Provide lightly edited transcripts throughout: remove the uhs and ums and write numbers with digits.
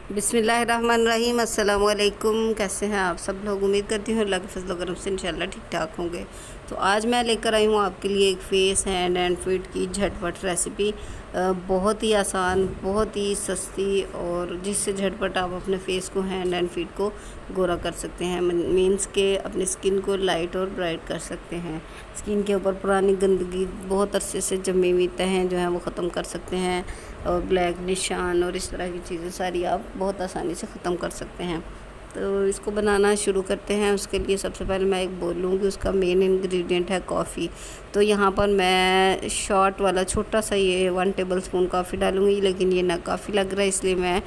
बिस्मिल्लाहिर्रहमानिर्रहीम। अस्सलाम वालेकुम। कैसे हैं आप सब लोग? उम्मीद करती हूँ अल्लाह के फजल करम से इंशाल्लाह ठीक ठाक होंगे। तो आज मैं लेकर आई हूँ आपके लिए एक फेस हैंड एंड फीट की झटपट रेसिपी। बहुत ही आसान, बहुत ही सस्ती, और जिससे झटपट आप अपने फेस को, हैंड एंड फीट को गोरा कर सकते हैं। मीन्स के अपनी स्किन को लाइट और ब्राइट कर सकते हैं। स्किन के ऊपर पुरानी गंदगी, बहुत अरसे से जमी हुई तहें जो हैं वो ख़त्म कर सकते हैं, और ब्लैक निशान और इस तरह की चीज़ें सारी आप बहुत आसानी से ख़त्म कर सकते हैं। तो इसको बनाना शुरू करते हैं। उसके लिए सबसे पहले मैं एक बोल लूँगी, उसका मेन इंग्रेडिएंट है कॉफ़ी। तो यहाँ पर मैं शॉर्ट वाला छोटा सा ये 1 टेबल स्पून कॉफ़ी डालूँगी, लेकिन ये ना काफ़ी लग रहा है इसलिए मैं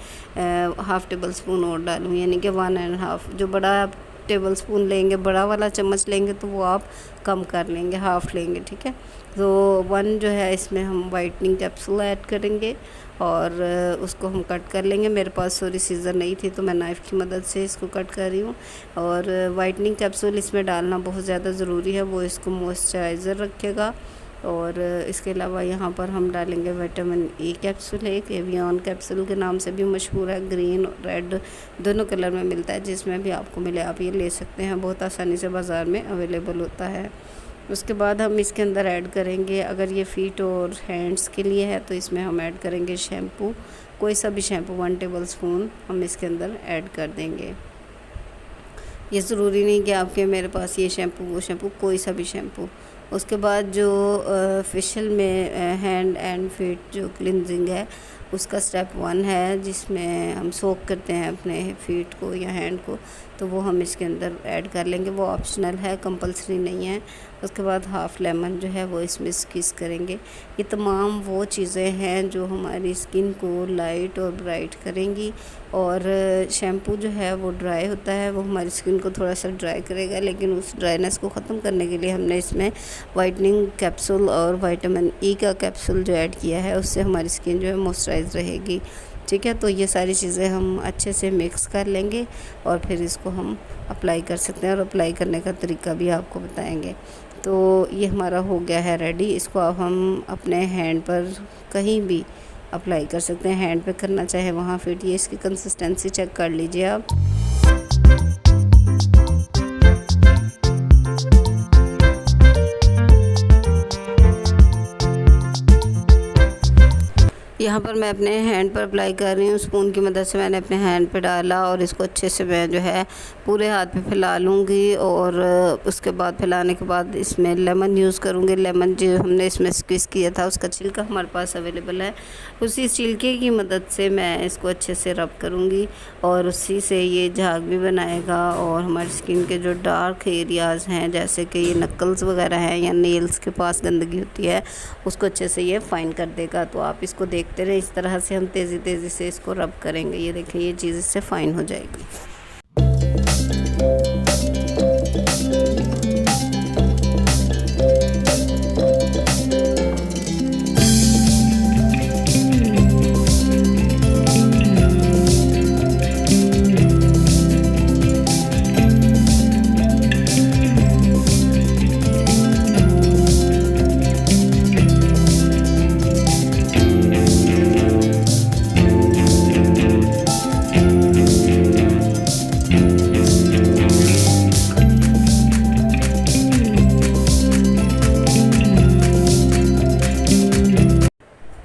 हाफ़ टेबल स्पून और डालूँगी, यानी कि 1.5। जो बड़ा आप टेबल स्पून लेंगे, बड़ा वाला चम्मच लेंगे, तो वो आप कम कर लेंगे, हाफ़ लेंगे, ठीक है। तो 1 जो है इसमें हम वाइटनिंग कैप्सूल ऐड करेंगे और उसको हम कट कर लेंगे। मेरे पास सॉरी सीज़र नहीं थी, तो मैं नाइफ़ की मदद से इसको कट कर रही हूँ। और वाइटनिंग कैप्सूल इसमें डालना बहुत ज़्यादा ज़रूरी है, वो इसको मॉइस्चराइज़र रखेगा। और इसके अलावा यहाँ पर हम डालेंगे विटामिन ई कैप्सूल, एक एवियन कैप्सूल के नाम से भी मशहूर है। ग्रीन और रेड दोनों कलर में मिलता है, जिसमें भी आपको मिले आप ये ले सकते हैं, बहुत आसानी से बाज़ार में अवेलेबल होता है। उसके बाद हम इसके अंदर ऐड करेंगे, अगर ये फीट और हैंड्स के लिए है तो इसमें हम ऐड करेंगे शैम्पू। कोई सा भी शैम्पू 1 टेबल स्पून हम इसके अंदर ऐड कर देंगे। ये ज़रूरी नहीं कि आपके मेरे पास ये शैम्पू वो शैम्पू, कोई सा भी शैम्पू। उसके बाद जो फेशियल में हैंड एंड फीट जो क्लिनजिंग है, उसका स्टेप 1 है, जिसमें हम सोक करते हैं अपने फीट को या हैंड को। तो वो हम इसके अंदर ऐड कर लेंगे, वो ऑप्शनल है, कंपलसरी नहीं है। उसके बाद हाफ़ लेमन जो है वो इसमें स्क्वीज़ करेंगे। ये तमाम वो चीज़ें हैं जो हमारी स्किन को लाइट और ब्राइट करेंगी। और शैम्पू जो है वो ड्राई होता है, वो हमारी स्किन को थोड़ा सा ड्राई करेगा, लेकिन उस ड्राइनेस को ख़त्म करने के लिए हमने इसमें वाइटनिंग कैप्सूल और विटामिन ई का कैप्सूल जो ऐड किया है, उससे हमारी स्किन जो है मॉइस्चराइज रहेगी, ठीक है। तो ये सारी चीज़ें हम अच्छे से मिक्स कर लेंगे और फिर इसको हम अप्लाई कर सकते हैं, और अप्लाई करने का तरीका भी आपको बताएंगे। तो ये हमारा हो गया है रेडी। इसको अब हम अपने हैंड पर कहीं भी अप्लाई कर सकते हैं। हैंड पे करना चाहे वहाँ फिट, ये इसकी कंसिस्टेंसी चेक कर लीजिए आप। यहाँ पर मैं अपने हैंड पर अप्लाई कर रही हूँ। स्पून की मदद से मैंने अपने हैंड पे डाला और इसको अच्छे से मैं जो है पूरे हाथ पे फैला लूँगी। और उसके बाद फैलाने के बाद इसमें लेमन यूज़ करूँगी। लेमन जो हमने इसमें स्क्वीज़ किया था, उसका छिलका हमारे पास अवेलेबल है, उसी छिलके की मदद से मैं इसको अच्छे से रब करूँगी, और उसी से ये झाग भी बनाएगा। और हमारी स्किन के जो डार्क एरियाज़ हैं, जैसे कि ये नकल्स वगैरह हैं या नेल्स के पास गंदगी होती है, उसको अच्छे से ये फाइन कर देगा। तो आप इसको देखते रहे, इस तरह से हम तेज़ी से इसको रब करेंगे। ये देखिए, ये चीज़ इससे फाइन हो जाएगी।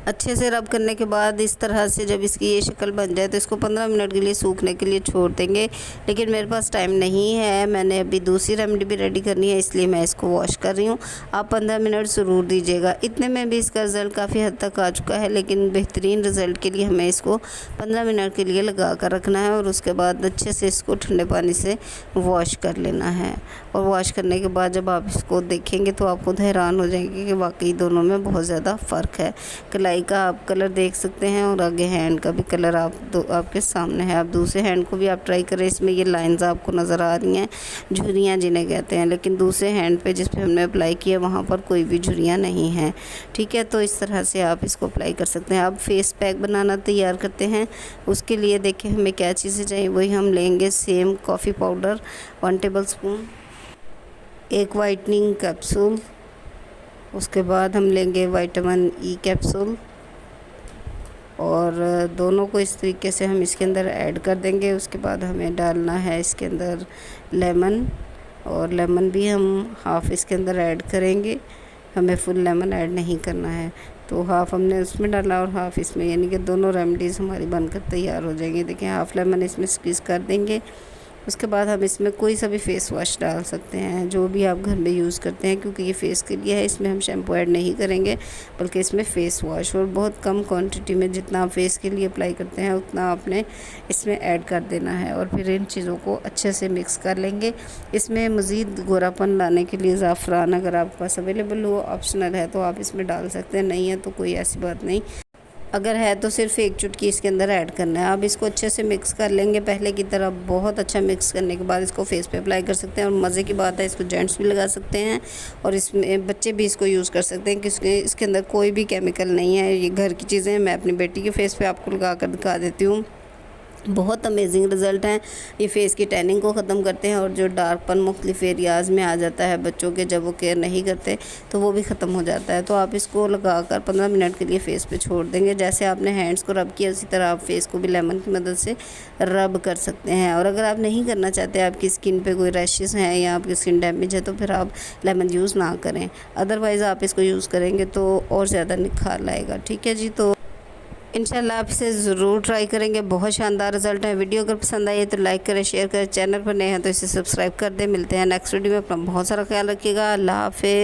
अच्छे से रब करने के बाद इस तरह से जब इसकी ये शक्ल बन जाए तो इसको 15 मिनट के लिए सूखने के लिए छोड़ देंगे। लेकिन मेरे पास टाइम नहीं है, मैंने अभी दूसरी रेमेडी भी रेडी करनी है, इसलिए मैं इसको वॉश कर रही हूँ। आप 15 मिनट ज़रूर दीजिएगा। इतने में भी इसका रिज़ल्ट काफ़ी हद तक आ चुका है, लेकिन बेहतरीन रिज़ल्ट के लिए हमें इसको 15 मिनट के लिए लगा कर रखना है, और उसके बाद अच्छे से इसको ठंडे पानी से वॉश कर लेना है। और वॉश करने के बाद जब आप इसको देखेंगे तो आप खुद हैरान हो जाएंगे कि वाकई दोनों में बहुत ज़्यादा फ़र्क है। कलाई का आप कलर देख सकते हैं, और आगे हैंड का भी कलर आपके सामने है। आप दूसरे हैंड को भी आप ट्राई करें। इसमें ये लाइंस आपको नज़र आ रही हैं, झुर्रियाँ जिन्हें कहते हैं, लेकिन दूसरे हैंड पे जिस पे हमने अप्लाई किया वहाँ पर कोई भी झुर्रियाँ नहीं हैं, ठीक है। तो इस तरह से आप इसको अप्लाई कर सकते हैं। अब फेस पैक बनाना तैयार करते हैं। उसके लिए देखिए हमें क्या चीज़ें चाहिए, वही हम लेंगे। Same coffee powder 1 table spoon, एक वाइटनिंग कैप्सूल, उसके बाद हम लेंगे विटामिन ई कैप्सूल, और दोनों को इस तरीके से हम इसके अंदर ऐड कर देंगे। उसके बाद हमें डालना है इसके अंदर लेमन, और लेमन भी हम हाफ़ इसके अंदर ऐड करेंगे। हमें फुल लेमन ऐड नहीं करना है, तो हाफ़ हमने उसमें डाला और हाफ़ इसमें, यानी कि दोनों रेमेडीज़ हमारी बनकर तैयार हो जाएंगी। देखिए हाफ़ लेमन इसमें स्क्वीज़ कर देंगे। उसके बाद हम इसमें कोई सा भी फ़ेस वॉश डाल सकते हैं, जो भी आप घर में यूज़ करते हैं, क्योंकि ये फ़ेस के लिए है। इसमें हम शैम्पू ऐड नहीं करेंगे, बल्कि इसमें फ़ेस वॉश, और बहुत कम क्वांटिटी में, जितना आप फेस के लिए अप्लाई करते हैं उतना आपने इसमें ऐड कर देना है। और फिर इन चीज़ों को अच्छे से मिक्स कर लेंगे। इसमें मज़ीद गोरापन लाने के लिए ज़ाफ़रान अगर आपके पास अवेलेबल हो, ऑप्शनल है, तो आप इसमें डाल सकते हैं, नहीं है तो कोई ऐसी बात नहीं। अगर है तो सिर्फ एक चुटकी इसके अंदर ऐड करना है। अब इसको अच्छे से मिक्स कर लेंगे पहले की तरह। बहुत अच्छा मिक्स करने के बाद इसको फेस पे अप्लाई कर सकते हैं। और मज़े की बात है, इसको जेंट्स भी लगा सकते हैं और इसमें बच्चे भी इसको यूज़ कर सकते हैं, क्योंकि इसके अंदर कोई भी केमिकल नहीं है। ये घर की चीज़ें हैं। मैं अपनी बेटी के फेस पे आपको लगा कर दिखा देती हूँ। बहुत अमेजिंग रिज़ल्ट हैं। ये फेस की टैनिंग को ख़त्म करते हैं, और जो डार्कपन मुख्तलिफ एरियाज़ में आ जाता है बच्चों के, जब वो केयर नहीं करते, तो वो भी ख़त्म हो जाता है। तो आप इसको लगाकर 15 मिनट के लिए फ़ेस पे छोड़ देंगे। जैसे आपने हैंड्स को रब किया, उसी तरह आप फेस को भी लेमन की मदद से रब कर सकते हैं। और अगर आप नहीं करना चाहते, आपकी स्किन पे कोई रैशेस हैं या आपकी स्किन डैमेज है, तो फिर आप लेमन यूज़ ना करें। अदरवाइज़ आप इसको यूज़ करेंगे तो और ज़्यादा निखार लाएगा। ठीक है जी, तो इंशाल्लाह आप इसे ज़रूर ट्राई करेंगे। बहुत शानदार रिज़ल्ट है। वीडियो अगर पसंद आई है तो लाइक करें, शेयर करें। चैनल पर नए हैं तो इसे सब्सक्राइब कर दें। मिलते हैं नेक्स्ट वीडियो में। अपना बहुत सारा ख्याल रखिएगा। अल्लाह हाफ़िज़।